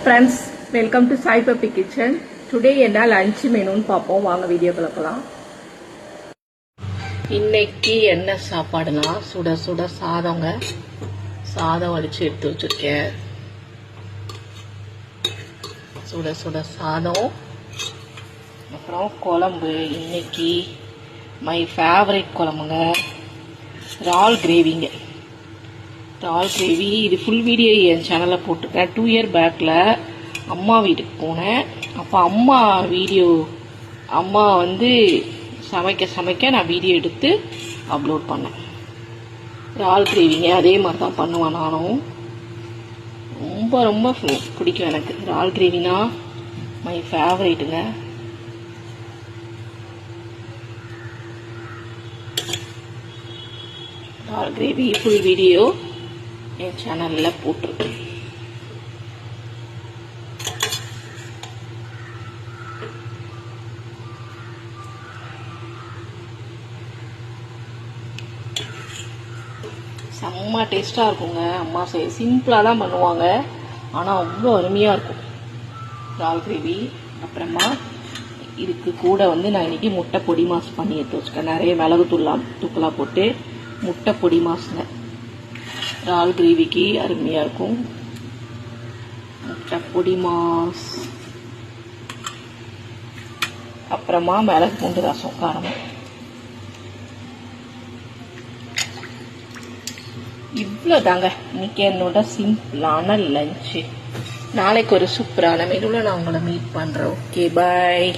friends, welcome to Sai Papi Kitchen. Today என்ன lunch மெனுன்னு பார்ப்போம். வாங்க வீடியோக்குள்ள போலாம். இன்னைக்கு என்ன சாப்பாடுனா சுட சுட சாதங்க. சாதம் வடிச்சு எடுத்து வச்சிருக்கேன். சுட சுட சாதம், அப்புறம் குழம்பு. இன்னைக்கு மை ஃபேவரட் குழம்புங்க, இறால் கிரேவிங்க. இறால் கிரேவி. இது ஃபுல் வீடியோ என் சேனலில் போட்டிருக்கேன். 2 year பேக்கில் அம்மா வீட்டுக்கு போனேன். அப்போ அம்மா வந்து சமைக்க நான் வீடியோ எடுத்து அப்லோட் பண்ணேன். இறால் கிரேவிங்க அதே மாதிரி தான் பண்ணுவேன் நானும். ரொம்ப ரொம்ப பிடிக்கும் எனக்கு. இறால் கிரேவினா மை ஃபேவரேட்டுங்க. இறால் கிரேவி ஃபுல் வீடியோ என் சேனலில் போட்டிருக்கேன். செம்ம டேஸ்ட்டாக இருக்குங்க. அம்மா சிம்பிளாக தான் பண்ணுவாங்க, ஆனால் அவ்வளோ அருமையாக இருக்கும் இறால் கிரேவி. அப்புறமா இதுக்கு கூட வந்து நான் இன்னைக்கு முட்டை பொடி மாசு பண்ணி எடுத்து வச்சுக்கேன். நிறைய மிளகு தூக்கெல்லாம் போட்டு முட்டை பொடி மாசுங்க. இறால் கிரேவிக்கு அருமையாக இருக்கும் முட்டை பொடி மாஸ். அப்புறமா மிளகு பூண்டு ரசம் காரமாக. இவ்வளோ தாங்க இன்னைக்கு என்னோட சிம்பிளான லஞ்சு. நாளைக்கு ஒரு சூப்பரான மெனுவில் நான் உங்களை மீட் பண்ணுறேன். ஓகே, பாய்.